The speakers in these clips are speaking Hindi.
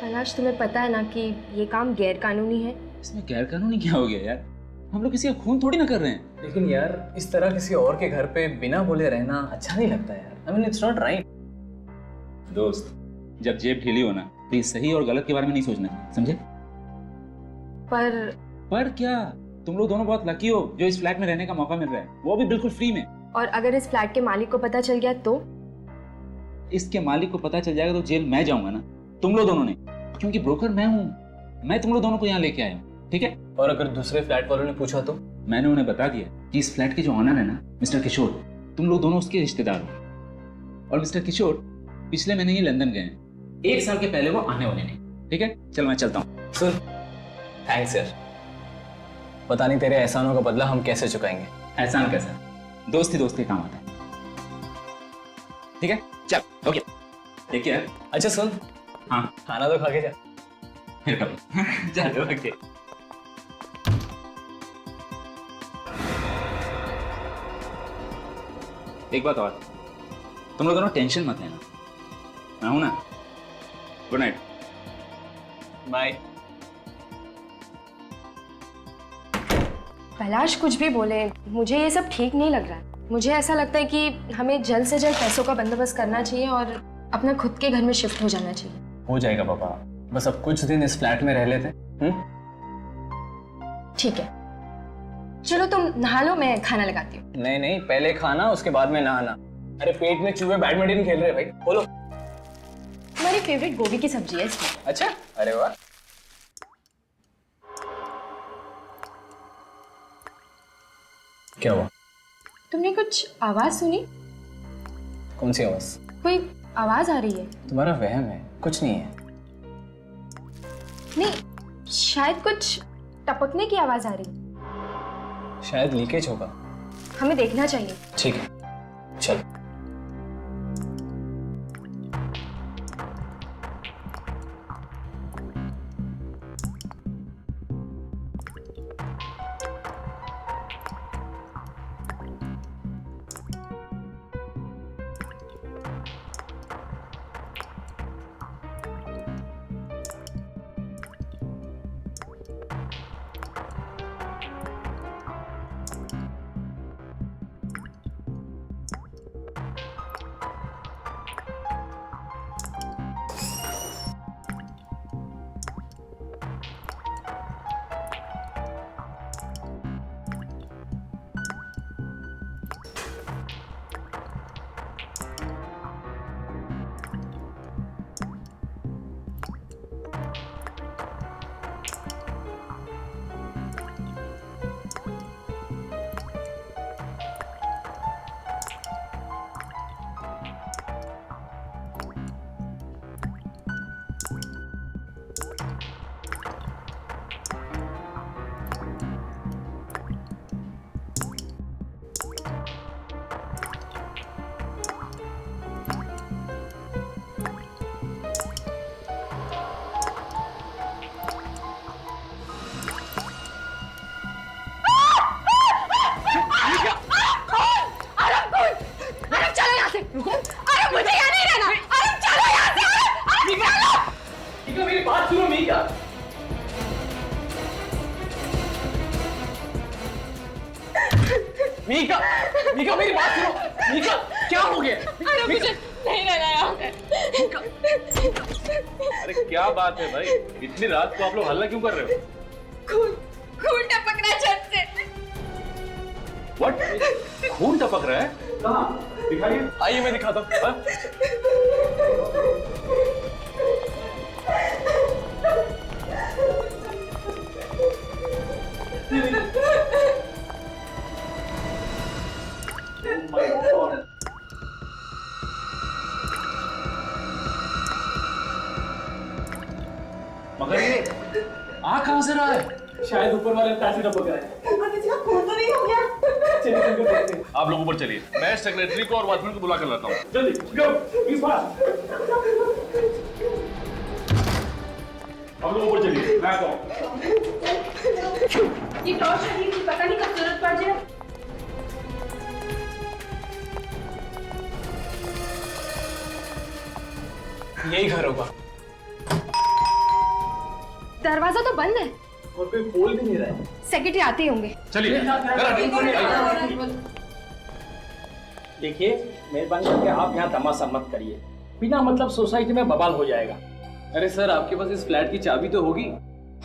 कैलाश, तुम्हें पता है ना कि ये काम गैर कानूनी है। इसमें गैर कानूनी क्या हो गया यार? हम लोग किसी का खून थोड़ी ना कर रहे हैं। लेकिन यार इस तरह किसी और के घर पे बिना बोले रहना अच्छा नहीं लगता यार। I mean it's not right. दोस्त, जब जेब ढीली हो ना तो ये सही और गलत के बारे में नहीं सोचना, समझे? पर क्या? तुम लोग दोनों बहुत लकी हो जो इस फ्लैट में रहने का मौका मिल रहा है, वो भी बिल्कुल फ्री में। और अगर इस फ्लैट के मालिक को पता चल गया तो? इसके मालिक को पता चल जाएगा तो जेल मैं जाऊंगा ना, तुम लोग दोनों ने, क्योंकि ब्रोकर मैं हूँ। मैं तुम लोग दोनों को यहाँ लेके आया हूँ, ठीक है? और अगर दूसरे फ्लैट वालों ने पूछा तो? मैंने उन्हें बता दिया कि इस फ्लैट के जो ऑनर है ना, मिस्टर किशोर, तुम लोग दोनों उसके रिश्तेदार हो। और मिस्टर किशोर पिछले महीने ही लंदन गए हैं, 1 साल के पहले वो आने वाले नहीं। ठीक है, चल मैं चलता हूँ। सुन, थैंक्स यार। पता नहीं तेरे एहसानों का बदला हम कैसे चुकाएंगे। एहसान कैसा? दोस्ती दोस्ती काम आता है। ठीक है, चल, ओके, ठीक है। अच्छा सुन, हाँ, खाना तो खा के जा। फिर कभी चलो, ओके। एक बात और, तुम लोग दोनों टेंशन मत लेना, मैं हूं ना। Good night. बाय। कैलाश कुछ भी बोले, मुझे ये सब ठीक नहीं लग रहा है। मुझे ऐसा लगता है कि हमें जल्द से जल्द पैसों का बंदोबस्त करना चाहिए और अपना खुद के घर में शिफ्ट हो जाना चाहिए। हो जाएगा पापा, बस अब कुछ दिन इस फ्लैट में रह लेते। ठीक है, चलो तुम नहा लो, मैं खाना लगाती हूँ। नहीं नहीं, पहले खाना उसके बाद में नहाना। अरे पेट में चूहे बैडमिंटन खेल रहे भाई, बोलो। हमारी फेवरेट गोभी की सब्जी है इसमें। अच्छा, अरे वाह। क्या हुआ? तुमने कुछ आवाज सुनी? कौन सी आवाज? कोई आवाज आ रही है। तुम्हारा वहम है, कुछ नहीं है। नहीं, शायद कुछ टपकने की आवाज आ रही है। शायद लीकेज होगा। हमें देखना चाहिए। ठीक है, चल। मीका, मीका मेरी बात सुनो। मीका, क्या हो गया? अरे मुझे नहीं रहना यहाँ पे। अरे क्या बात है भाई, इतनी रात को आप लोग हल्ला क्यों कर रहे हो? खून टपक रहा है छत से। What? खून टपक रहा है? कहाँ? दिखाइए। आइए मैं दिखाता हूँ। मगर ये आ कहाँ से रहा है? शायद ऊपर वाले पैसे टपक रहे हैं। किसी का खून तो नहीं हो गया? चलिए इनको देखते हैं। आप लोग ऊपर चलिए, मैं सेक्रेटरी को और वॉचमैन को बुला कर लाता हूँ। जल्दी गो, इस बार। आप लोग ऊपर चलिए, मैं आता हूँ। ये टॉर्च रही थी, पता नहीं कब जरूरत पड़ जाए। यही घर होगा। दरवाजा तो बंद है और कोई खोल भी नहीं रहा है। सेक्रेटरी आते ही होंगे। चलिए देखिए, मेहरबानी करके आप यहाँ तमाशा मत करिए, बिना मतलब सोसाइटी में बवाल हो जाएगा। अरे सर, आपके पास इस फ्लैट की चाबी तो होगी।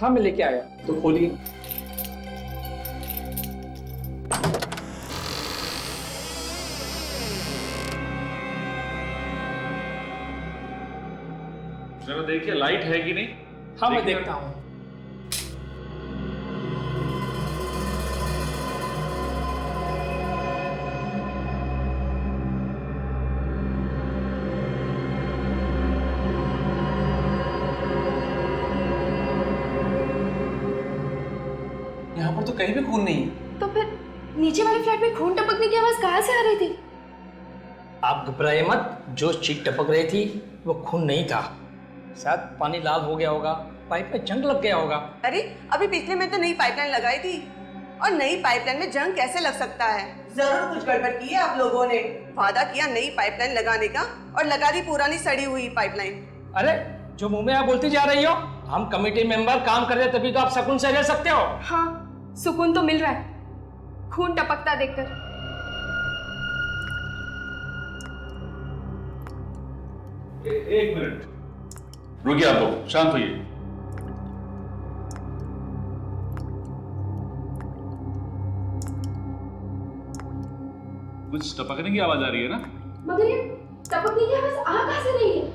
हाँ, मैं लेके आया, तो खोलिए। जरा देखिए लाइट है कि नहीं। हाँ, मैं देखिए। देखता हूँ। यहाँ पर तो कहीं भी खून नहीं है। तो फिर नीचे वाले फ्लैट में खून टपकने की आवाज कहाँ से आ रही थी? आप घबराइए मत, जो चीख टपक रही थी वो खून नहीं था, शायद पानी लाल हो गया होगा, पाइप में जंग लग गया होगा। अरे अभी पिछले में तो नई पाइपलाइन लगाई थी, और नई पाइपलाइन में जंग कैसे लग सकता है? जरूर कुछ गड़बड़ की है आप लोगों ने। वादा किया नई पाइपलाइन लगाने का और लगा दी पुरानी सड़ी हुई पाइपलाइन। अरे जो मुंह में आप बोलती जा रही हो, हम कमेटी मेंबर काम कर रहे तभी तो आप सुकून से रह सकते हो। हाँ, सुकून तो मिल रहा है खून टपकता देखकर। एक मिनट रुकिए, आप लोग शांत होइए। कुछ टपकने की आवाज आ रही है ना? मगर ये टपकने की आवाज आ कहाँ से रही है?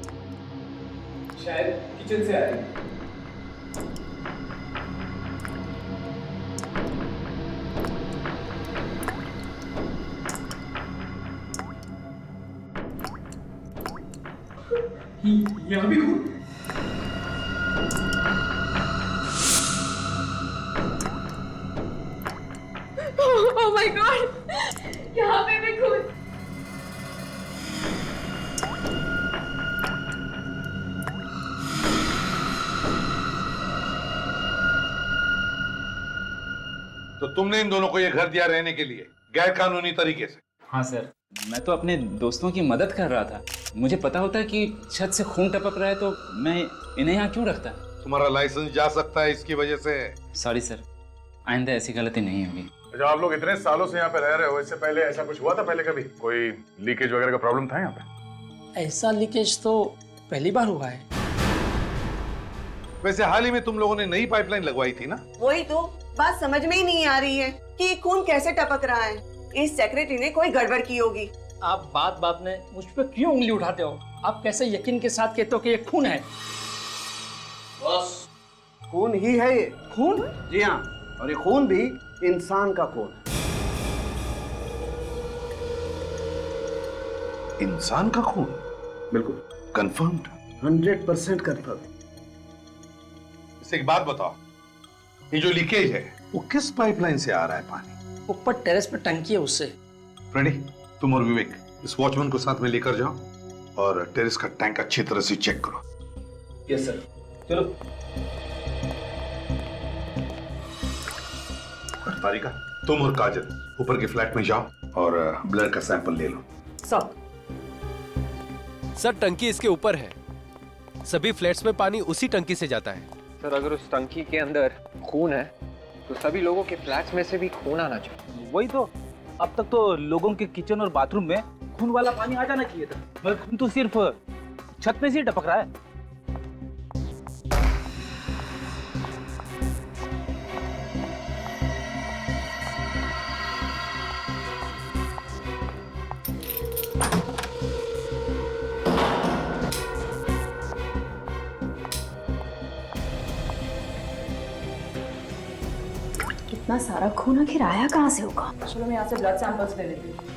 शायद किचन से आ रही है। यहाँ भी खून। ओह माय गॉड, यहाँ पे भी खून। तो तुमने इन दोनों को ये घर दिया रहने के लिए गैर कानूनी तरीके से? हाँ सर, मैं तो अपने दोस्तों की मदद कर रहा था। मुझे पता होता है कि छत से खून टपक रहा है तो मैं इन्हें यहाँ क्यों रखता। तुम्हारा लाइसेंस जा सकता है इसकी वजह से। सॉरी सर, आइंदा ऐसी गलती नहीं होगी। जब आप लोग इतने सालों से यहाँ पे रह रहे हो, इससे पहले ऐसा कुछ हुआ था पहले कभी? कोई लीकेज वगैरह का प्रॉब्लम था यहाँ पे? ऐसा लीकेज तो पहली बार हुआ है। वैसे हाल ही में तुम लोगों ने नई पाइपलाइन लगवाई थी ना? वही तो बात समझ में ही नहीं आ रही है कि ये खून कैसे टपक रहा है। इस सेक्रेटरी ने कोई गड़बड़ की होगी। आप बात बात में मुझ पे क्यों उंगली उठाते हो? आप कैसे यकीन के साथ कहते हो कि ये खून है? बस खून ही है ये। खून? जी हाँ, और ये खून भी इंसान का खून है। इंसान का खून? बिल्कुल कंफर्म्ड? 100% कंफर्म। इससे एक बात बताओ, ये जो लीकेज है वो किस पाइपलाइन से आ रहा है पानी? ऊपर टेरेस पे टंकी है उससे। फ्रेडी, तुम और विवेक इस वॉचमैन को साथ में लेकर जाओ और टेरेस का टैंक अच्छी तरह से चेक करो। यस सर, चलो। तारिका, तुम और काजल ऊपर के फ्लैट में जाओ और ब्लड का सैंपल ले लो। सर टंकी इसके ऊपर है, सभी फ्लैट्स में पानी उसी टंकी से जाता है। सर अगर उस टंकी के अंदर खून है तो सभी लोगों के फ्लैट्स में से भी खून आना चाहिए। वही तो, अब तक तो लोगों के किचन और बाथरूम में खून वाला पानी आ जाना चाहिए था, मगर खून तो सिर्फ छत में से ही टपक रहा है। इतना सारा खून आखिर आया कहाँ से होगा? चलो मैं यहाँ से ब्लड सैंपल्स ले लेती हूँ।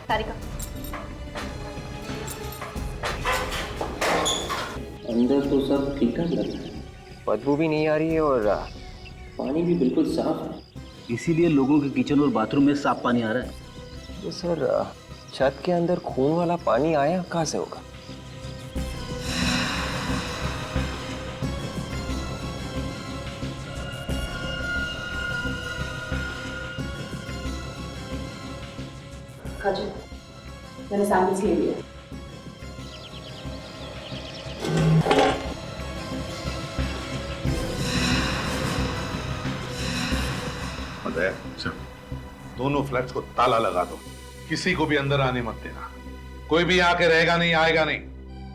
तारिका, अंदर तो सब ठीक ठाक लग रहा है, बदबू भी नहीं आ रही है और पानी भी बिल्कुल साफ है। इसीलिए लोगों के किचन और बाथरूम में साफ पानी आ रहा है। तो सर छत के अंदर खून वाला पानी आया कहाँ से होगा? काजल, मैंने सैंपल्स ले लिया। अजय, दोनों फ्लैट्स को ताला लगा दो, किसी को भी अंदर आने मत देना। कोई भी आके रहेगा नहीं, आएगा नहीं।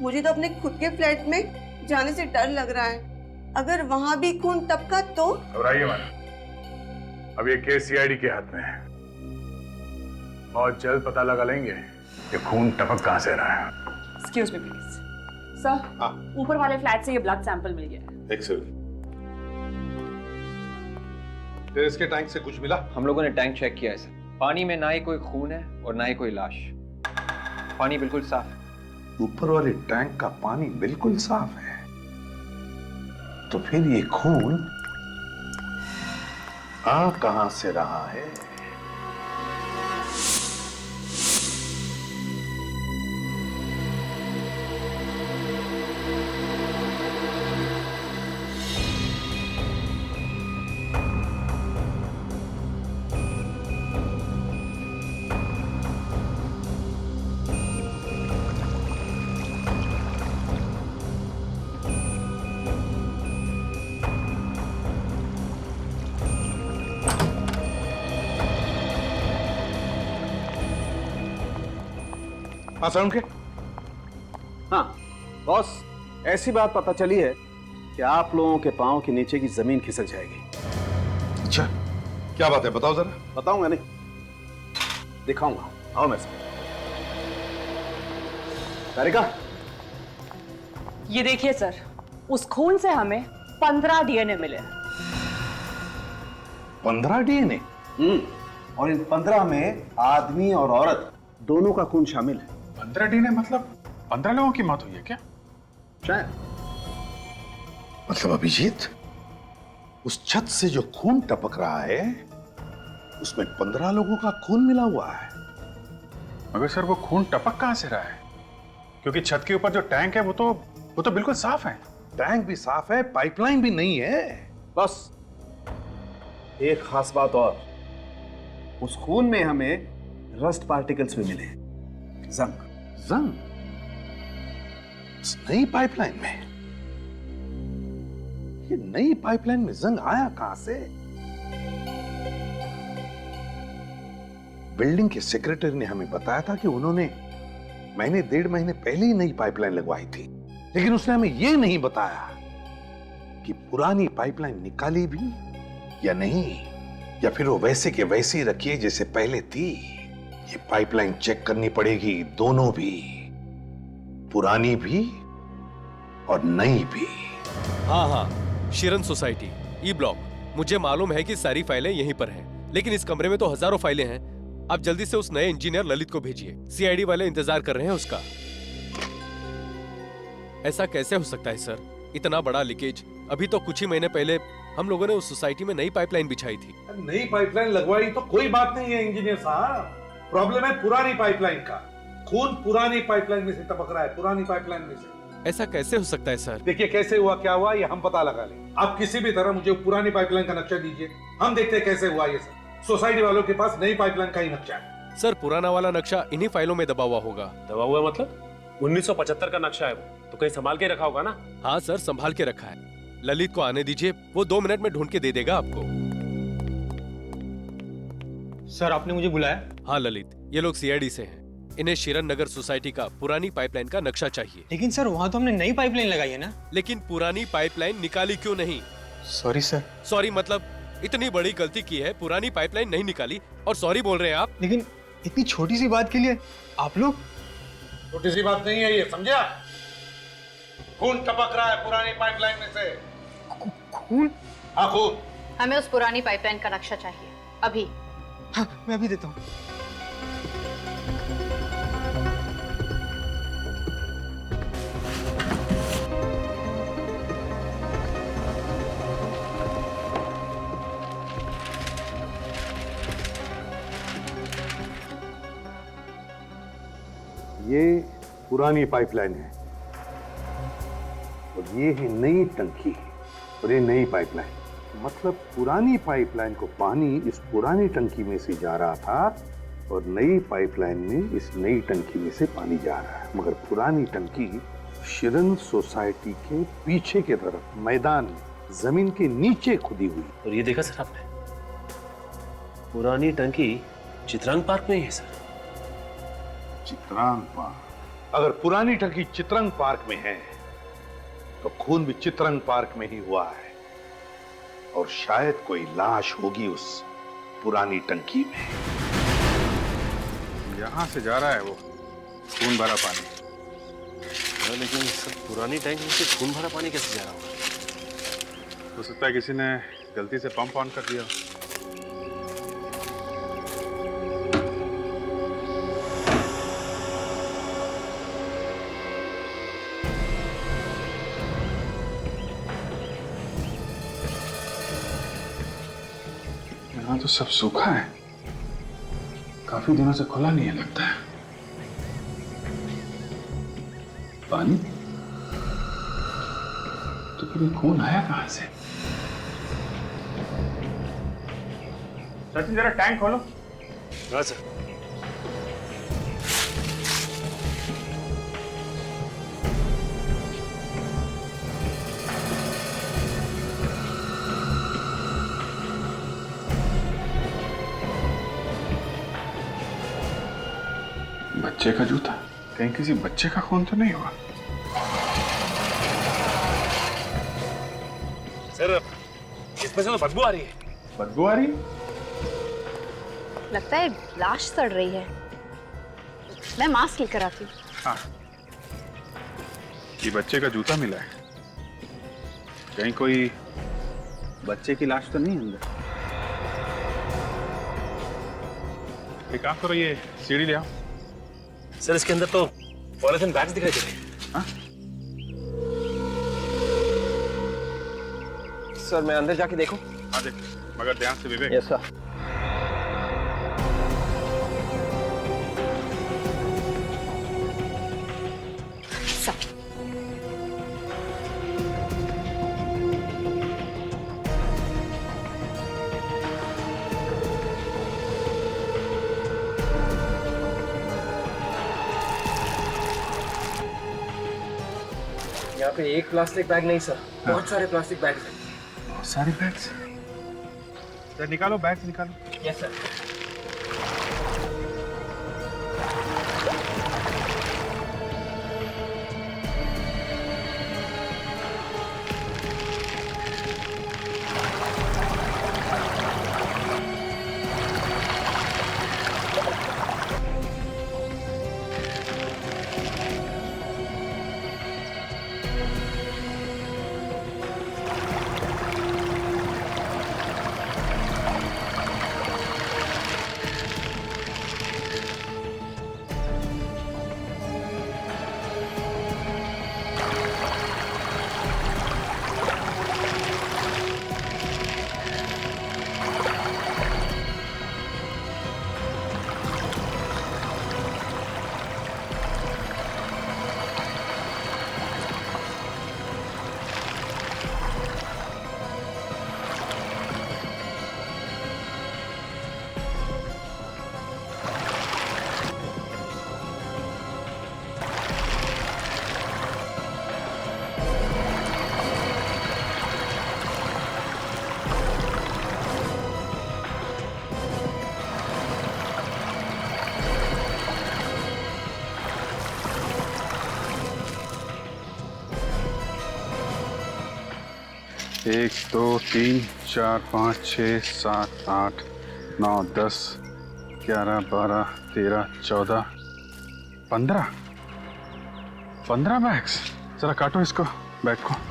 मुझे तो अपने खुद के फ्लैट में जाने से डर लग रहा है। अगर वहां भी खून टपका तो? घबराइए मैडम, अब ये केस सीआईडी के हाथ में है। बहुत जल्द पता लगा लेंगे कि खून टपक कहां से रहा है। एक्सक्यूज मी प्लीज सर, ऊपर वाले फ्लैट से ये ब्लड सैंपल मिल गया है। एक सेकंड, टेरेस के टैंक से कुछ मिला? हम लोगों ने टैंक चेक किया है सर, पानी में ना ही कोई खून है और ना ही कोई लाश। पानी बिल्कुल साफ है। ऊपर वाले टैंक का पानी बिल्कुल साफ है, तो फिर ये खून आ कहां से रहा है? हाँ साउंड के? हाँ बॉस, ऐसी बात पता चली है कि आप लोगों के पांव के नीचे की जमीन खिसक जाएगी। अच्छा, क्या बात है, बताओ जरा। बताऊंगा नहीं, दिखाऊंगा। आओ मैं से। तारिका, ये देखिए सर, उस खून से हमें 15 डीएनए मिले। 15 डीएनए? और इन 15 में आदमी और औरत दोनों का खून शामिल है। 15 डीएनए मतलब 15 लोगों की मौत हुई है क्या? शायद। मतलब अभिजीत, उस छत से जो खून टपक रहा है उसमें 15 लोगों का खून मिला हुआ है। मगर सर वो खून टपक कहां से रहा है? क्योंकि छत के ऊपर जो टैंक है वो तो बिल्कुल साफ है। टैंक भी साफ है, पाइपलाइन भी नहीं है। बस एक खास बात और, उस खून में हमें रस्ट पार्टिकल्स भी मिले, जंग। जंग? इस नई पाइपलाइन में? ये नई पाइपलाइन में जंग आया कहां से? बिल्डिंग के सेक्रेटरी ने हमें बताया था कि उन्होंने महीने 1.5 महीने पहले ही नई पाइपलाइन लगवाई थी, लेकिन उसने हमें यह नहीं बताया कि पुरानी पाइपलाइन निकाली भी या नहीं, या फिर वो वैसे के वैसे ही रखिए जैसे पहले थी। ये पाइपलाइन चेक करनी पड़ेगी, दोनों भी, पुरानी भी और नई भी। हाँ, शिरन सोसाइटी, ई ब्लॉक। मुझे मालूम है कि सारी फाइलें यहीं पर हैं, लेकिन इस कमरे में तो हजारों फाइलें हैं। आप जल्दी से उस नए इंजीनियर ललित को भेजिए, सीआईडी वाले इंतजार कर रहे हैं उसका। ऐसा कैसे हो सकता है सर, इतना बड़ा लीकेज? अभी तो कुछ ही महीने पहले हम लोगों ने उस सोसाइटी में नई पाइपलाइन बिछाई थी। नई पाइपलाइन लगवाई तो कोई बात नहीं है इंजीनियर साहब, प्रॉब्लम है पुरानी पाइपलाइन का। खून पुरानी पाइपलाइन में से टपक रहा है, पुरानी पाइपलाइन में से। ऐसा कैसे हो सकता है सर? देखिए, कैसे हुआ क्या हुआ ये हम पता लगा लें। आप किसी भी तरह मुझे पुरानी पाइपलाइन का नक्शा दीजिए, हम देखते हैं कैसे हुआ ये सब। सोसाइटी वालों के पास नई पाइपलाइन का ही नक्शा है। सर, पुराना वाला नक्शा इन्हीं फाइलों में दबा हुआ होगा। दबा हुआ मतलब? 1975 का नक्शा है वो, तो कहीं संभाल के रखा होगा ना? हाँ सर, संभाल के रखा है। ललित को आने दीजिए, वो 2 मिनट में ढूंढ के दे देगा आपको। सर, आपने मुझे बुलाया? हाँ ललित, ये लोग सीआईडी से हैं। इन्हें शिरन नगर सोसाइटी का पुरानी पाइपलाइन का नक्शा चाहिए। लेकिन सर, वहाँ तो हमने नई पाइपलाइन लगाई है ना? लेकिन पुरानी पाइपलाइन निकाली क्यों नहीं? Sorry sir. सॉरी मतलब? इतनी बड़ी गलती की है, पुरानी पाइपलाइन नहीं निकाली और सॉरी बोल रहे हैं आप? लेकिन इतनी छोटी सी बात के लिए आप लोग? छोटी सी बात नहीं है ये, समझा? खून टपक रहा है पुरानी पाइपलाइन में से। खून? हाँ, खून। हमें उस पुरानी पाइपलाइन का नक्शा चाहिए अभी। हाँ, मैं अभी देता हूँ। ये पुरानी पाइपलाइन है और ये है नई टंकी और ये नई पाइपलाइन। मतलब पुरानी पाइपलाइन को पानी इस पुरानी टंकी में से जा रहा था और नई पाइपलाइन में इस नई टंकी में से पानी जा रहा है। मगर पुरानी टंकी शिरन सोसाइटी के पीछे के तरफ मैदान में जमीन के नीचे खुदी हुई। और ये देखा सर आपने, पुरानी टंकी चित्रांग पार्क में ही है सर। चित्रांग पार्क? अगर पुरानी टंकी चित्रांग पार्क में है तो खून भी चित्रांग पार्क में ही हुआ है और शायद कोई लाश होगी उस पुरानी टंकी में। यहां से जा रहा है वो खून भरा पानी। लेकिन सर पुरानी टैंक में से खून भरा पानी कैसे जा रहा होगा? हो सकता है किसी ने गलती से पंप ऑन कर दिया। यहाँ तो सब सूखा है, काफी दिनों से खुला नहीं है लगता है। पानी तो फिर ये खून आया कहां से? सचिन जरा टैंक खोलो। हाँ सर। बच्चे का जूता, कहीं किसी बच्चे का खून तो नहीं हुआ? सर इसमें से तो बदबू आ रही है। बदबू आ रही है? लगता है लाश सड़ रही है। मैं मास्क लेकर आती हूँ। हाँ, ये बच्चे का जूता मिला है, कहीं कोई बच्चे की लाश तो नहीं है अंदर? एक काम करो, ये सीढ़ी ले आओ। सर इसके अंदर तो पॉलिथीन बैग्स दिखाई दे रहे हैं। हाँ? सर मैं अंदर जाके देखूं? हाँ देख, मगर ध्यान से विवेक। Yes sir. यहाँ पे एक प्लास्टिक बैग नहीं सर, बहुत सारे प्लास्टिक बैग्स हैं। बहुत सारे बैग्स? सर निकालो, बैग्स निकालो। Yes sir. एक, दो, तीन, चार, पाँच, 6, 7, 8, 9, 10, 11, 12, 13, 14, 15 बैग्स। जरा काटो इसको, बैग को।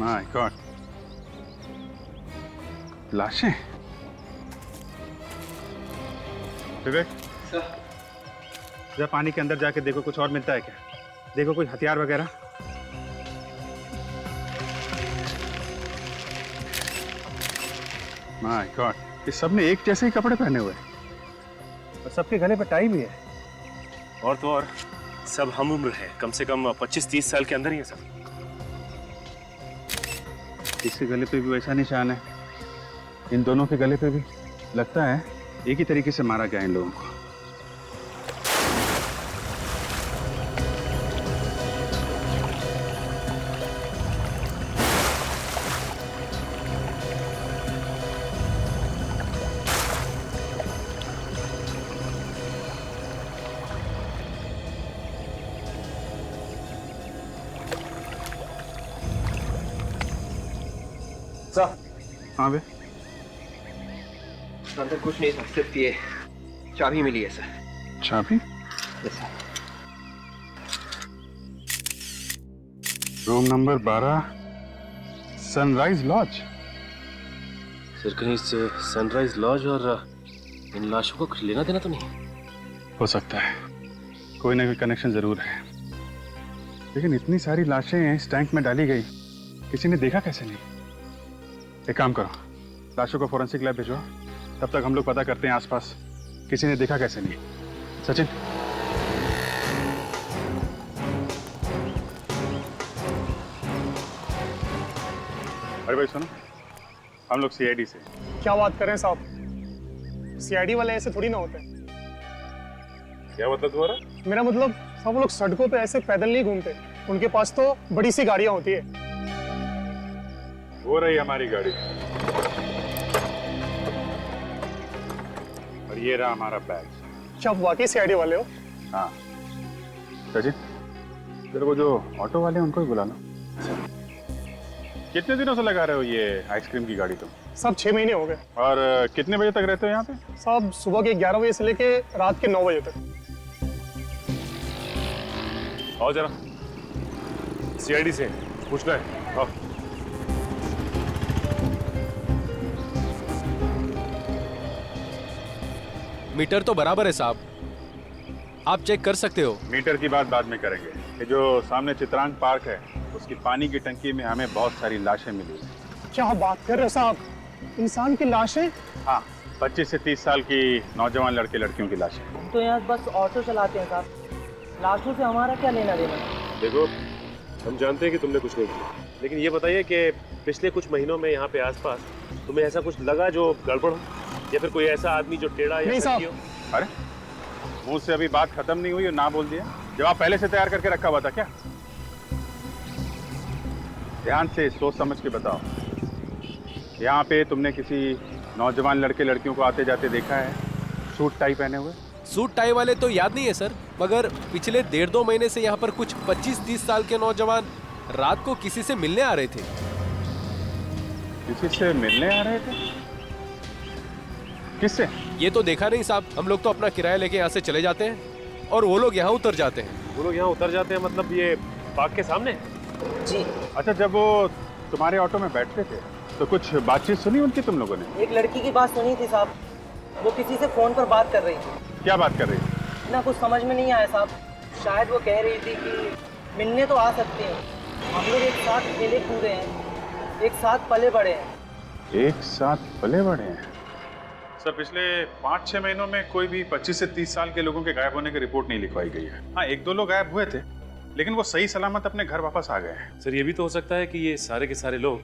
My God. लाशें? विवेक, जरा पानी के अंदर जाके देखो कुछ और मिलता है क्या। देखो कोई हथियार वगैरह। माय गॉड, ये सब ने एक जैसे ही कपड़े पहने हुए हैं और सबके गले पर टाई भी है। और तो और सब हम उम्र है, कम से कम 25-30 साल के अंदर ही है सब। इसके गले पे भी वैसा निशान है, इन दोनों के गले पे भी। लगता है एक ही तरीके से मारा गया इन लोगों को। हाँ बे, अंदर कुछ नहीं था, सिर्फ ये चाबी मिली है सर। चाबी? Room number 12, Sunrise lodge. Sir कहीं से सनराइज लॉज और इन लाशों को कुछ लेना देना तो नहीं? हो सकता है, कोई ना कोई कनेक्शन जरूर है। लेकिन इतनी सारी लाशें इस टैंक में डाली गई, किसी ने देखा कैसे नहीं? एक काम करो, लाशों को फोरेंसिक लैब भेजो, तब तक हम लोग पता करते हैं आसपास किसी ने देखा कैसे नहीं। सचिन, अरे भाई सुनो, हम लोग सीआईडी से। क्या बात कर रहे हैं साहब, सीआईडी वाले ऐसे थोड़ी ना होते हैं। क्या मतलब तुम्हारा? मेरा मतलब सब लोग सड़कों पे ऐसे पैदल नहीं घूमते, उनके पास तो बड़ी सी गाड़ियां होती है। वो रही हमारी गाड़ी और ये रहा हमारा बैग। क्या आप वाकई सीआईडी वाले हो? हाँ सचिन, तेरे को जो ऑटो वाले हैं उनको ही बुला लो। कितने दिनों से लगा रहे हो ये आइसक्रीम की गाड़ी तुम? सब 6 महीने हो गए। और कितने बजे तक रहते हो यहाँ पे? सब सुबह के 11 बजे से लेके रात के 9 बजे तक। आओ जरा, सीआईडी से पूछ ले। आओ। मीटर तो बराबर है साहब, आप चेक कर सकते हो। मीटर की बात बाद में करेंगे। ये जो सामने चित्रांग पार्क है, उसकी पानी की टंकी में हमें बहुत सारी लाशें मिली हैं। क्या बात कर रहे हो साहब, इंसान की लाशें? हाँ, 25 से 30 साल की नौजवान लड़के लड़कियों की लाशें। हम तो यहाँ बस ऑटो चलाते हैं साहब, लाशों से हमारा क्या लेना देना? देखो, हम जानते हैं कि तुमने कुछ नहीं किया, लेकिन ये बताइए कि पिछले कुछ महीनों में यहाँ पे आसपास तुम्हें ऐसा कुछ लगा जो गड़बड़ हो, या फिर कोई ऐसा आदमी जो टेढ़ा या सही हो? अरे मुंह से अभी बात खत्म नहीं हुई और ना बोल दिया। जवाब पहले से तैयार करके रखा हुआ था क्या? ध्यान से सोच समझ के बताओ। यहाँ पे तुमने किसी नौजवान लड़के लड़कियों को आते जाते देखा है सूट टाई पहने हुए? सूट टाई वाले तो याद नहीं है सर, मगर पिछले 1.5-2 महीने से यहाँ पर कुछ 25-30 साल के नौजवान रात को किसी से मिलने आ रहे थे। किसी से मिलने आ रहे थे? किससे? ये तो देखा नहीं साहब, हम लोग तो अपना किराया लेके यहाँ से चले जाते हैं और वो लोग यहाँ उतर जाते हैं। वो लोग यहाँ उतर जाते हैं मतलब ये पार्क के सामने? जी। अच्छा, जब वो तुम्हारे ऑटो में बैठते थे तो कुछ बातचीत सुनी उनकी तुम लोगों ने? एक लड़की की बात सुनी थी साहब, वो किसी से फोन पर बात कर रही थी। क्या बात कर रही थी? ना कुछ समझ में नहीं आया साहब, शायद वो कह रही थी कि मिलने तो आ सकते हैं, हम लोग एक साथ खेले कूदे हैं, एक साथ पले बड़े हैं। एक साथ पले बड़े हैं? सर, पिछले 5-6 महीनों में कोई भी 25 से 30 साल के लोगों के गायब होने की रिपोर्ट नहीं लिखवाई गई है। हाँ, 1-2 लोग गायब हुए थे, लेकिन वो सही सलामत अपने घर वापस आ गए हैं। सर, ये भी तो हो सकता है कि ये सारे के सारे लोग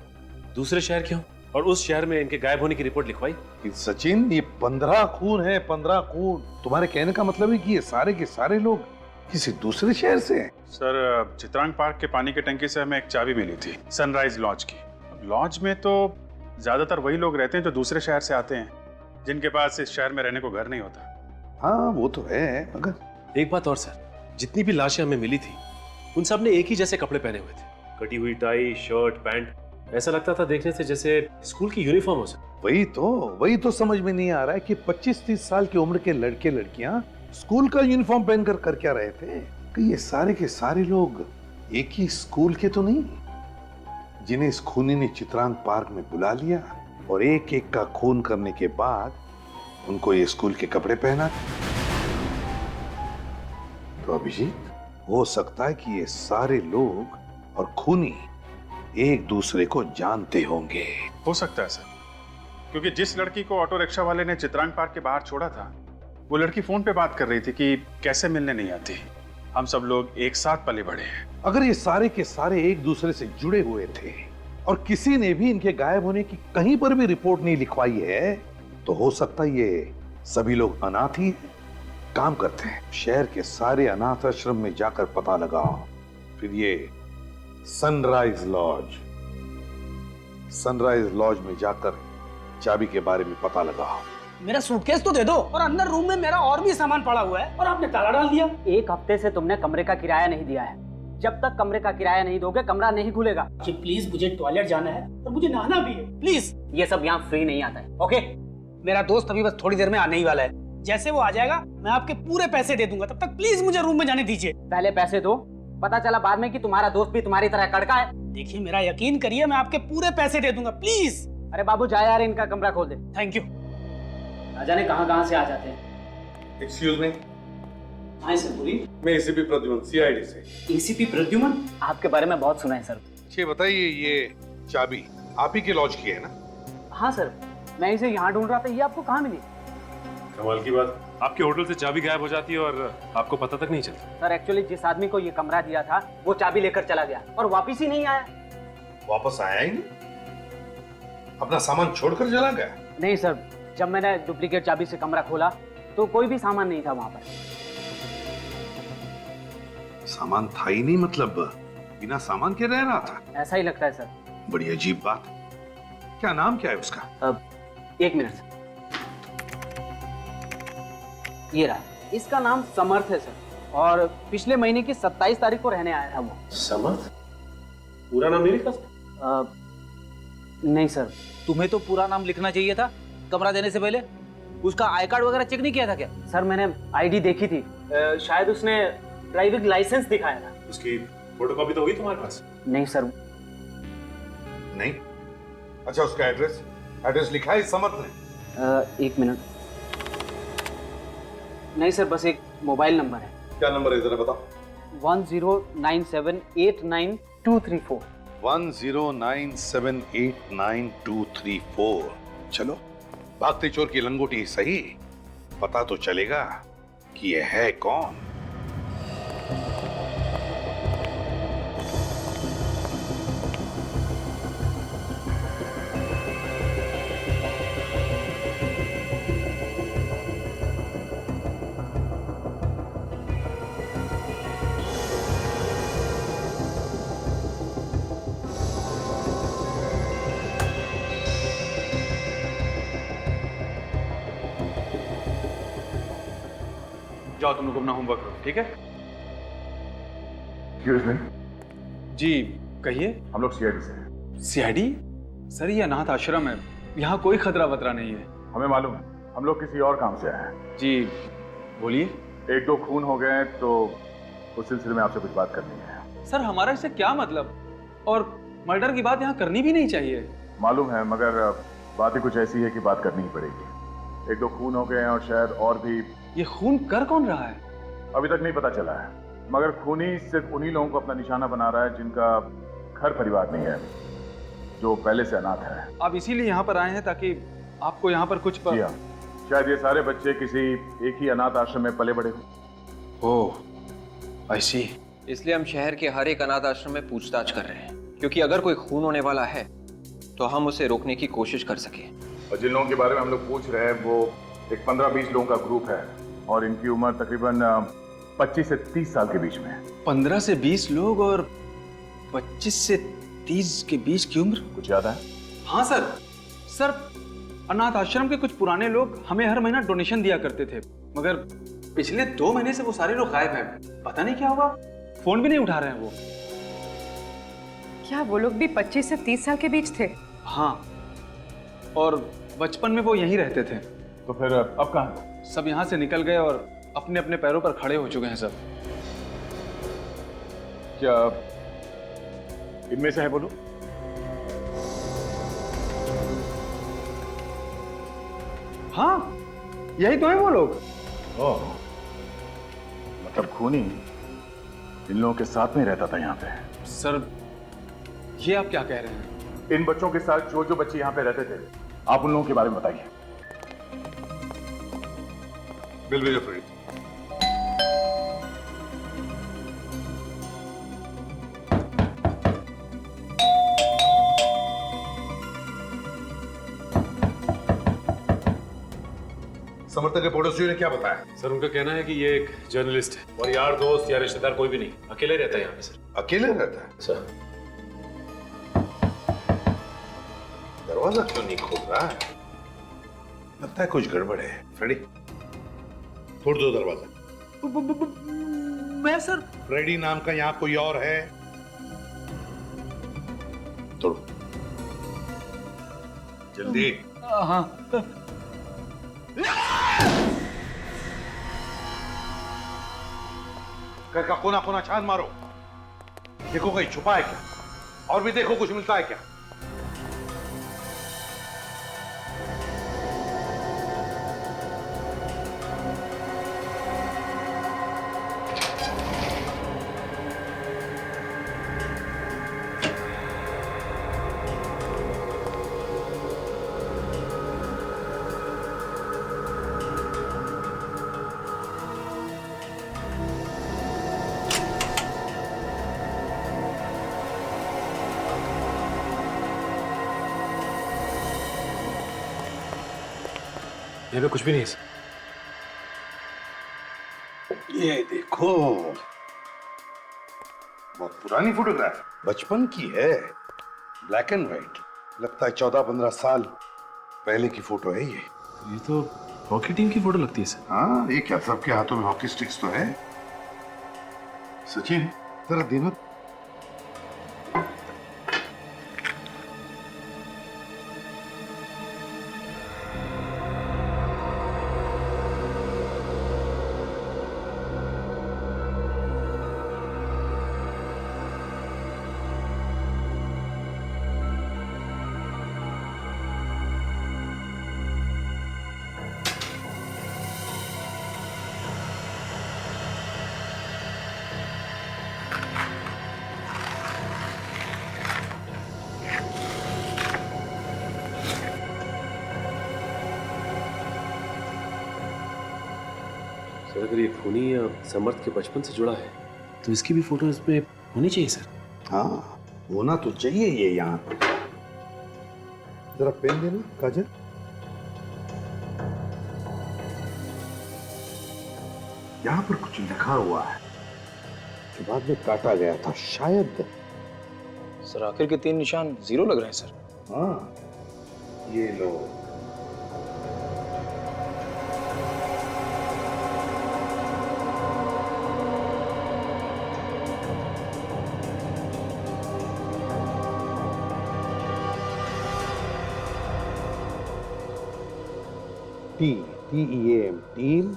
दूसरे शहर के हों और उस शहर में इनके गायब होने की रिपोर्ट लिखवाई। सचिन, ये 15 खून है, 15 खून। तुम्हारे कहने का मतलब है कि ये सारे के सारे लोग किसी दूसरे शहर से हैं? सर, चित्रांग पार्क के पानी की टंकी से हमें एक चाबी मिली थी सनराइज लॉज की। लॉज में तो ज्यादातर वही लोग रहते हैं जो दूसरे शहर से आते हैं, जिनके पास इस शहर में रहने को घर नहीं होता। हाँ, वो तो है, मगर एक बात और सर, जितनी भी लाशें हमें मिली थी उन सब ने एक ही जैसे कपड़े पहने हुए थे, कटी हुई टाई, शर्ट, पैंट। ऐसा लगता था देखने से जैसे स्कूल की यूनिफॉर्म हो सके। वही तो समझ में नहीं आ रहा है कि 25-30 साल की उम्र के लड़के लड़कियां स्कूल का यूनिफॉर्म पहनकर कर क्या रहे थे? कि ये सारे के सारे लोग एक ही स्कूल के तो नहीं, जिन्हें इस खूनी ने चित्रांग पार्क में बुला लिया और एक एक का खून करने के बाद उनको ये स्कूल के कपड़े पहना। तो अभिजीत, हो सकता है कि ये सारे लोग और खूनी एक दूसरे को जानते होंगे। हो सकता है सर, क्योंकि जिस लड़की को ऑटो रिक्शा वाले ने चित्रांग पार्क के बाहर छोड़ा था, वो लड़की फोन पे बात कर रही थी कि कैसे मिलने नहीं आती। हम सब लोग एक साथ पले बढ़े हैं। अगर ये सारे के सारे एक दूसरे से जुड़े हुए थे और किसी ने भी इनके गायब होने की कहीं पर भी रिपोर्ट नहीं लिखवाई है, तो हो सकता है ये सभी लोग अनाथ ही काम करते हैं। शहर के सारे अनाथ आश्रम में जाकर पता लगाओ, फिर ये सनराइज लॉज में जाकर चाबी के बारे में पता लगाओ। मेरा सूटकेस तो दे दो, और अंदर रूम में मेरा और भी सामान पड़ा हुआ है और आपने ताला डाल दिया। एक हफ्ते से तुमने कमरे का किराया नहीं दिया है। जब तक कमरे का किराया नहीं दोगे, कमरा नहीं खुलेगा। जी प्लीज, मुझे टॉयलेट जाना है और मुझे नहाना भी है, प्लीज। ये सब यहाँ फ्री नहीं आता है, ओके? मेरा दोस्त अभी बस थोड़ी देर में आने ही वाला है। जैसे वो आ जाएगा मैं आपके पूरे पैसे दे दूंगा। तब तक प्लीज मुझे रूम में जाने दीजिए। पहले पैसे दो, पता चला बाद में कि तुम्हारा दोस्त भी तुम्हारी तरह कड़का है। देखिए, मेरा यकीन करिए, मैं आपके पूरे पैसे दे दूंगा, प्लीज। अरे बाबू जा यार, इनका कमरा खोल दे। Thank you. ना जाने कहाँ से आ जाते हैं। एक्सक्यूज मी, हाँ सर, बोलिए। मैं एसीपी प्रद्युमन, सीआईडी से। एसीपी प्रद्युमन? आपके बारे में बहुत सुना है सर। ये बताइए, ये चाबी आप ही के लॉज की है ना? हाँ सर, मैं इसे यहाँ ढूंढ रहा था, ये आपको कहाँ मिली? कमाल की बात, आपके होटल से चाबी गायब हो जाती है और आपको पता तक नहीं चलता। सर एक्चुअली जिस आदमी को ये कमरा दिया था, वो चाबी लेकर चला गया और वापिस ही नहीं आया। वापस आया ही नहीं? अपना सामान छोड़कर चला गया? नहीं सर, जब मैंने डुप्लीकेट चाबी से कमरा खोला तो कोई भी सामान नहीं था वहां पर। सामान था ही नहीं? मतलब बिना सामान के रह रहा था? ऐसा ही लगता है सर। बड़ी अजीब बात। क्या नाम क्या है उसका? एक मिनट, ये रहा, इसका नाम समर्थ है सर, और पिछले महीने की 27 तारीख को रहने आया था वो। समर्थ? पूरा नाम नहीं लिखा? नहीं सर। तुम्हें तो पूरा नाम लिखना चाहिए था कमरा देने से पहले। उसका आई कार्ड वगैरह चेक नहीं किया था क्या? सर मैंने आईडी देखी थी, शायद उसने ड्राइविंग लाइसेंस दिखाया था। उसकी फोटोकॉपी तो होगी तुम्हारे पास? नहीं सर। नहीं? अच्छा, उसका एड्रेस लिखा है समर्थ ने? एक मिनट। नहीं सर, बस एक मोबाइल नंबर है। क्या नंबर है जरा बताओ? 1097892234। 1097892234। चलो, भागते चोर की लंगोटी सही, पता तो चलेगा कि यह है कौन। जाओ तुम लोग अपना होमवर्क करो, ठीक है? जी कहिए। हम लोग सीआईडी से हैं। सीआईडी? सर ये अनाथ आश्रम है, यहाँ कोई खतरा वतरा नहीं है। हमें मालूम है, हम लोग किसी और काम से आए हैं। जी बोलिए। 1-2 खून हो गए तो उस सिलसिले में आपसे कुछ बात करनी है। सर हमारा इससे क्या मतलब, और मर्डर की बात यहाँ करनी भी नहीं चाहिए। मालूम है, मगर बात ही कुछ ऐसी है कि बात करनी ही पड़ेगी। 1-2 खून हो गए हैं और शायद और भी। ये खून कर कौन रहा है? अभी तक नहीं पता चला है, मगर खूनी सिर्फ उन्हीं लोगों को अपना निशाना बना रहा है जिनका घर परिवार नहीं है, जो पहले से अनाथ है। आप इसीलिए यहाँ पर आए हैं ताकि आपको यहाँ पर कुछ जी हाँ, शायद ये सारे बच्चे किसी एक ही अनाथ आश्रम में पले बड़े हो। ओह, आई सी। इसलिए हम शहर के हर एक अनाथ आश्रम में पूछताछ कर रहे हैं, क्योंकि अगर कोई खून होने वाला है तो हम उसे रोकने की कोशिश कर सकें। और जिन लोगों के बारे में हम लोग पूछ रहे हैं वो एक 15-20 लोगों का ग्रुप है और इनकी उम्र तकरीबन 25 से 30 साल के बीच में है। 15 से 20 लोग और 25 से 30 के बीच की उम्र? कुछ याद है? हाँ सर, सर अनाथ आश्रम के कुछ पुराने लोग हमें हर महीना डोनेशन दिया करते थे, मगर पिछले 2 महीने से वो सारे लोग गायब हैं। पता नहीं क्या हुआ, फोन भी नहीं उठा रहे हैं वो। क्या वो लोग भी 25 से 30 साल के बीच थे? हाँ, और बचपन में वो यहीं रहते थे। तो फिर अब कहाँ? सब यहाँ से निकल गए और अपने अपने पैरों पर खड़े हो चुके हैं सब। क्या इनमें से है? बोलो। हाँ, यही तो है वो लोग। ओह, मतलब खूनी इन लोगों के साथ में रहता था यहाँ पे। सर, ये आप क्या कह रहे हैं? इन बच्चों के साथ जो जो बच्चे यहाँ पे रहते थे, आप उन लोगों के बारे में बताइए। बिल भेजो फ्रेडी। समर्थक के पड़ोसियों ने क्या बताया? सर उनका कहना है कि ये एक जर्नलिस्ट है और यार दोस्त या रिश्तेदार कोई भी नहीं, अकेले रहता है यहाँ पे सर। अकेले रहता है? सर दरवाजा क्यों नहीं खोल रहा है? लगता है कुछ गड़बड़ है। फ्रेडी, तोड़ दो दरवाजा। मैं सर? फ्रेडी नाम का यहाँ कोई और है? तोड़ो जल्दी। हाँ। घर का कोना कोना छान मारो, देखो कहीं छुपा है क्या, और भी देखो कुछ मिलता है क्या। यहाँ पे कुछ भी नहीं है। ये देखो, बहुत पुरानी फोटोग्राफ, बचपन की है, ब्लैक एंड व्हाइट। लगता है 14-15 साल पहले की फोटो है ये तो हॉकी टीम की फोटो लगती है सर। हाँ, ये क्या सबके हाथों में हॉकी स्टिक्स तो है। सचिन, जरा दिनों सर अगर ये खूनी या समर्थ के बचपन से जुड़ा है तो इसकी भी फोटो इसमें होनी चाहिए सर। हाँ, होना तो चाहिए ये यहाँ पर। जरा पेन देना काजल। यहाँ पर कुछ लिखा हुआ है कि बाद में काटा गया था शायद। सर आखिर के 3 निशान 0 लग रहे हैं सर। हाँ, ये लो। TEAM team.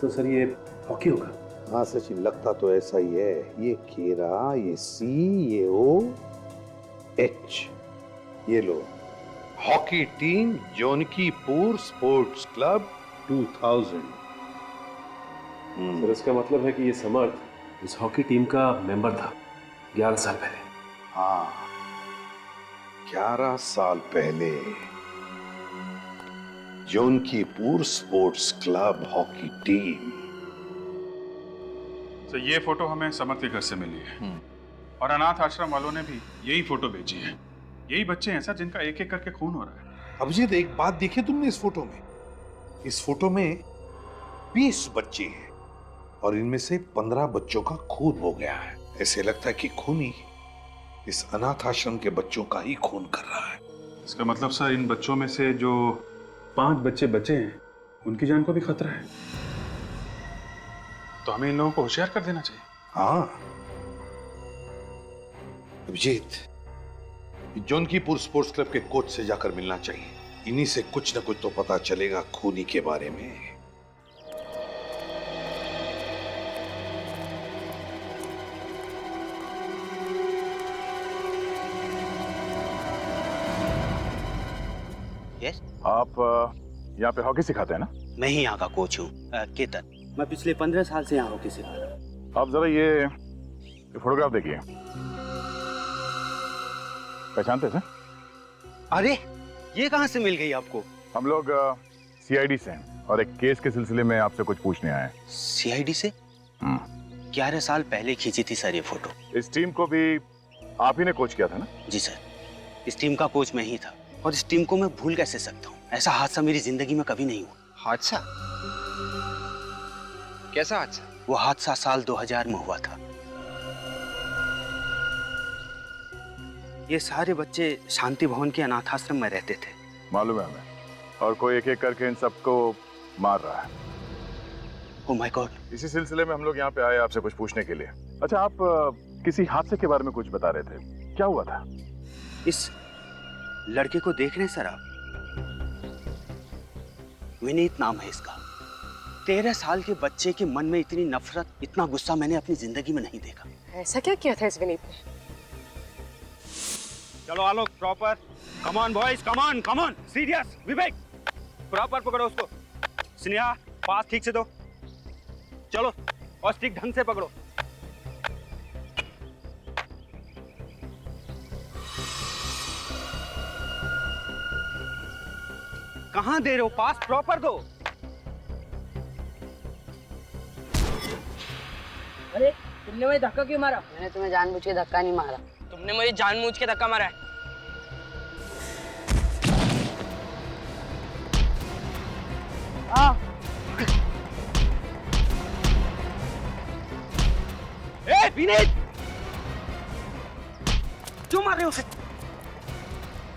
तो सर ये हॉकी होगा। हाँ सचिन, लगता तो ऐसा ही है। ये केरा, ये C, ये OH, ये लो, hockey team Jaunkipur sports club 2000। Sir इसका मतलब है कि ये समर्थ इस हॉकी टीम का मेंबर था 11 साल पहले। हाँ, 11 साल पहले जौनकीपुर स्पोर्ट्स क्लब हॉकी टीम। तो ये फोटो हमें समर्थ के घर से मिली है और अनाथ आश्रम वालों ने भी यही फोटो भेजी है। यही बच्चे हैं सर जिनका एक एक करके खून हो रहा है। अभिजीत, एक बात देखी तुमने इस फोटो में? इस फोटो में 20 बच्चे हैं और इनमें से 15 बच्चों का खून हो गया है। ऐसे लगता है कि खूनी इस अनाथ आश्रम के बच्चों का ही खून कर रहा है। इसका मतलब सर इन बच्चों में से जो 5 बच्चे बचे हैं उनकी जान को भी खतरा है, तो हमें इन लोगों को होशियार कर देना चाहिए। हाँ अभिजीत, जौनकीपुर स्पोर्ट्स क्लब के कोच से जाकर मिलना चाहिए। इन्हीं से कुछ न कुछ तो पता चलेगा खूनी के बारे में। आप यहाँ पे हॉकी सिखाते हैं ना? मैं ही यहाँ का कोच हूँ, केतन। मैं पिछले 15 साल से यहाँ हॉकी सिखा रहा हूँ। आप जरा ये फोटोग्राफ देखिए, पहचानते हैं? अरे ये कहाँ से मिल गई आपको? हम लोग सीआईडी से हैं और एक केस के सिलसिले में आपसे कुछ पूछने आए हैं। सीआईडी से? 11 साल पहले खींची थी सर ये फोटो। इस टीम को भी आप ही ने कोच किया था ना? जी सर, इस टीम का कोच मैं ही था और इस टीम को मैं भूल कैसे सकता हूँ? ऐसा हादसा मेरी जिंदगी में कभी नहीं हुआ। हादसा? कैसा हादसा? वो हादसा साल 2000 में हुआ था। ये सारे बच्चे शांति भवन के अनाथाश्रम में रहते थे। मालूम है हमें, और कोई एक एक करके इन सबको मार रहा है। Oh my God. इसी सिलसिले में हम लोग यहाँ पे आए आपसे कुछ पूछने के लिए। अच्छा, आप किसी हादसे के बारे में कुछ बता रहे थे, क्या हुआ था? इस लड़के को देख रहे हैं सर आप? विनीत नाम है इसका। 13 साल के बच्चे के मन में इतनी नफरत, इतना गुस्सा मैंने अपनी जिंदगी में नहीं देखा। ऐसा क्या किया था इस विनीत ने? चलो Alok, proper. Come on boys, come on, come on. Serious, Vivek proper पकड़ो उसको। स्नेहा पास ठीक से दो। चलो, और स्टिक ढंग से पकड़ो। कहां दे रहे हो? पास प्रॉपर दो। अरे तुमने मुझे धक्का क्यों मारा? मैंने तुम्हें जानबूझ के धक्का नहीं मारा। तुमने मुझे जानबूझ के धक्का मारा है। ए विनीत, क्यों मार रहे हो उसे?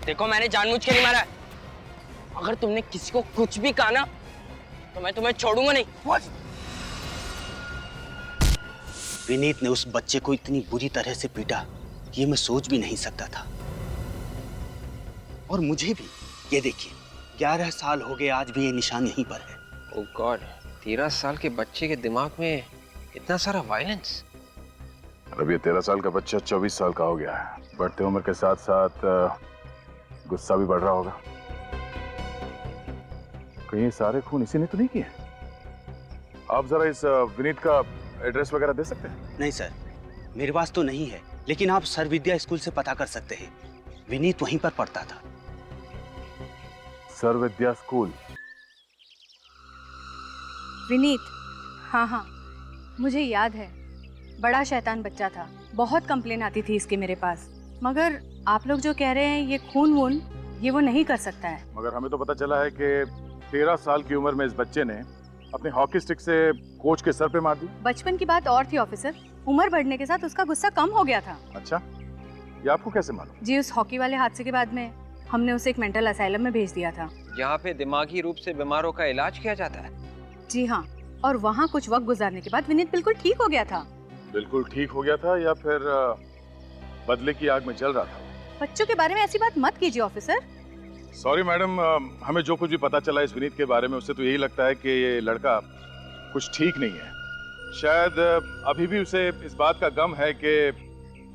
देखो मैंने जानबूझ के नहीं मारा है। अगर तुमने किसी को कुछ भी कहा ना तो मैं तुम्हें छोड़ूंगा नहीं। विनीत ने उस बच्चे को इतनी बुरी तरह से पीटा, ये मैं सोच भी नहीं सकता था। और मुझे भी, ये देखिए 11 साल हो गए, आज भी ये निशान यहीं पर है। ओह गॉड, 13 साल के बच्चे के दिमाग में इतना सारा वायलेंस। अब ये 13 साल का बच्चा 24 साल का हो गया है। बढ़ते उम्र के साथ साथ गुस्सा भी बढ़ रहा होगा। कहीं ये सारे खून इसी ने तो नहीं किए? आप जरा इस विनीत का एड्रेस वगैरह दे सकते हैं? नहीं सर, मेरे पास तो नहीं है, लेकिन आप सर विद्या स्कूल से पता कर सकते हैं। विनीत वहीं पर पढ़ता था। सर विद्या स्कूल? विनीत, हाँ, मुझे याद है। बड़ा शैतान बच्चा था, बहुत कंप्लेन आती थी इसके मेरे पास। मगर आप लोग जो कह रहे हैं ये खून वून, ये वो नहीं कर सकता है। मगर हमें तो पता चला है कि 13 साल की उम्र में इस बच्चे ने अपने हॉकी स्टिक से कोच के सर पे मार दी। बचपन की बात और थी ऑफिसर, उम्र बढ़ने के साथ उसका गुस्सा कम हो गया था। अच्छा, ये आपको कैसे मालूम? जी, उस हॉकी वाले हादसे के बाद में हमने उसे एक मेंटल असाइलम में भेज दिया था। यहाँ पे दिमागी रूप से बीमारों का इलाज किया जाता है? जी हाँ, और वहाँ कुछ वक्त गुजारने के बाद विनीत बिल्कुल ठीक हो गया था। बिल्कुल ठीक हो गया था या फिर बदले की आग में जल रहा था? बच्चों के बारे में ऐसी बात मत कीजिए ऑफिसर। सॉरी मैडम, हमें जो कुछ भी पता चला इस विनीत के बारे में, उससे तो यही लगता है कि ये लड़का कुछ ठीक नहीं है। शायद अभी भी उसे इस बात का गम है कि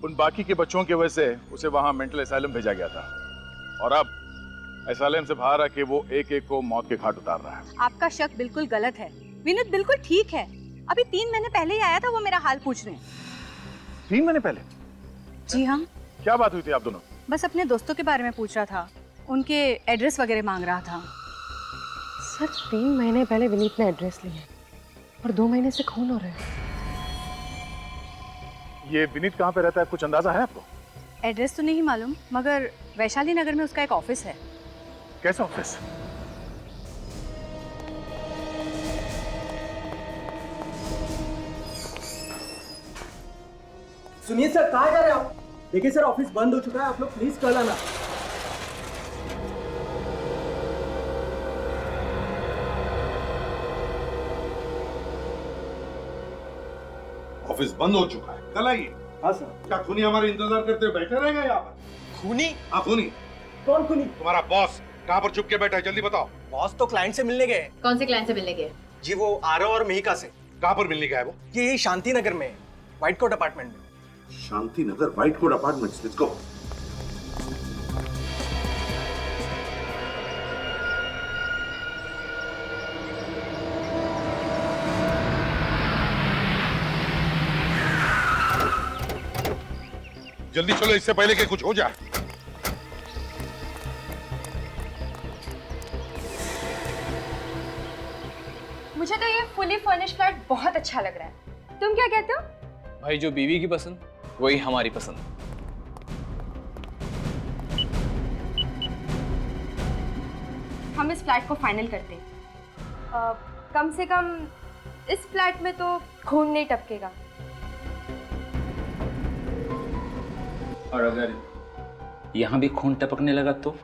उन बाकी के बच्चों की वजह से उसे वहाँ मेंटल असाइलम भेजा गया था, और अब असाइलम से बाहर आके वो एक एक को मौत के घाट उतार रहा है। आपका शक बिल्कुल गलत है। विनीत बिल्कुल ठीक है। अभी 3 महीने पहले ही आया था, वो मेरा हाल पूछ रहे हैं। 3 महीने पहले? जी हाँ। क्या बात हुई थी आप दोनों? बस अपने दोस्तों के बारे में पूछ रहा था, उनके एड्रेस वगैरह मांग रहा था। सर 3 महीने पहले विनीत ने एड्रेस लिया और 2 महीने से खून हो रहे हैं। ये विनीत कहाँ पे रहता है, कुछ अंदाजा है आपको? एड्रेस तो नहीं मालूम, मगर वैशाली नगर में उसका एक ऑफिस है। कैसा ऑफिस? सुनिए सर, कहाँ जा रहे हैं आप? देखिए सर, ऑफिस बंद हो चुका है, आप लोग प्लीज कल आना। ऑफिस बंद हो चुका है, कल आइए। हाँ सर। क्या खूनी हमारे इंतजार करते हुए बैठे रहेगा यहाँ पर? खूनी? हाँ खूनी। कौन खूनी? तुम्हारा बॉस कहाँ पर छुप के बैठा है, जल्दी बताओ। बॉस तो क्लाइंट से मिलने गए। कौन से क्लाइंट से मिलने गए? जी वो आरव और मिहिका से। कहाँ पर मिलने गया है वो? ये शांति नगर में, व्हाइट कोट अपार्टमेंट में। Shanti Nagar white coat apartments, let's go. जल्दी चलो इससे पहले कि कुछ हो जाए। मुझे तो ये फुली फर्निश्ड फ्लैट बहुत अच्छा लग रहा है। तुम क्या कहते हो? भाई जो बीवी की पसंद वही हमारी पसंद। हम इस फ्लैट को फाइनल करते हैं। कम से कम इस फ्लैट में तो खून नहीं टपकेगा। और अगर यहाँ भी खून टपकने लगा तो?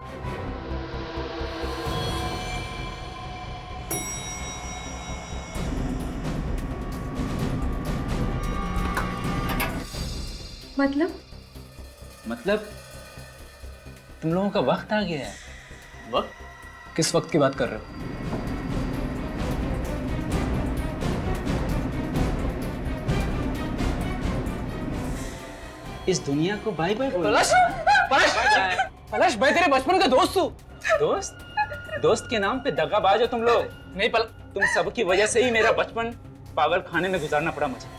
मतलब तुम लोगों का वक्त आ गया है। वक्त? किस वक्त की बात कर रहे हो? इस दुनिया को बाय बाय बोलो। पलाश पलाश भाई तेरे बचपन का दोस्त हूँ। दोस्त के नाम पे दगाबाज हो तुम लोग। नहीं तुम सबकी वजह से ही मेरा बचपन पागल खाने में गुजारना पड़ा मुझे।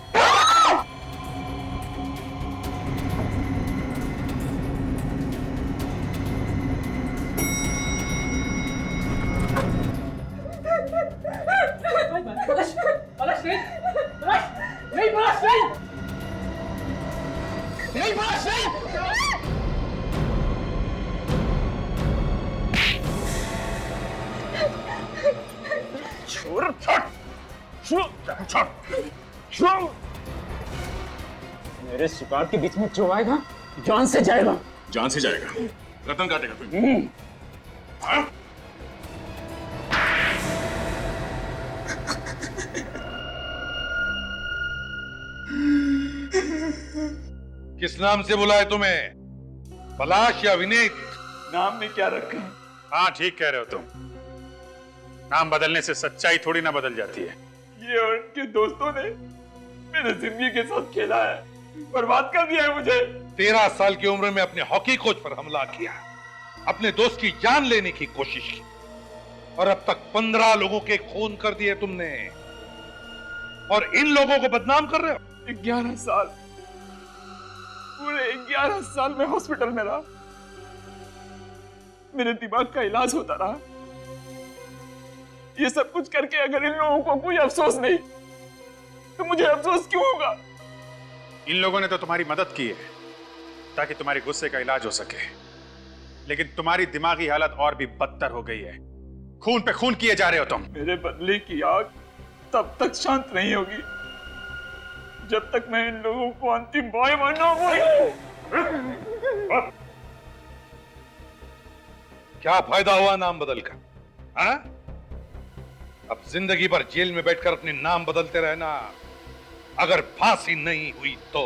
मेरे शिकार के बीच में जो आएगा जान से जाएगा। जान से जाएगा? रतन काटेगा तुम? हाँ? किस नाम से बुलाए तुम्हें? पलाश या विनीत? नाम में क्या रखा? हाँ ठीक कह रहे हो तुम। नाम बदलने से सच्चाई थोड़ी ना बदल जाती है। ये और उनके दोस्तों ने मेरे जिंदगी के साथ खेला है, बर्बाद कर दिया है मुझे। 13 साल की उम्र में अपने हॉकी कोच पर हमला किया, अपने दोस्त की जान लेने की कोशिश की, और अब तक 15 लोगों के खून कर दिए तुमने, और इन लोगों को बदनाम कर रहे हो। 11 साल, पूरे 11 साल में हॉस्पिटल में रहा, मेरे दिमाग का इलाज होता रहा। ये सब कुछ करके अगर इन लोगों को कोई अफसोस नहीं, तो मुझे अफसोस क्यों होगा? इन लोगों ने तो तुम्हारी मदद की है ताकि तुम्हारे गुस्से का इलाज हो सके, लेकिन तुम्हारी दिमागी हालत और भी बदतर हो गई है। खून पे खून किए जा रहे हो तुम। मेरे बदले की आग तब तक शांत नहीं होगी जब तक मैं इन लोगों को अंतिम बॉय ना क्या फायदा हुआ नाम बदलकर? हाँ? अब जिंदगी भर जेल में बैठकर अपने नाम बदलते रहना। अगर फांसी नहीं हुई तो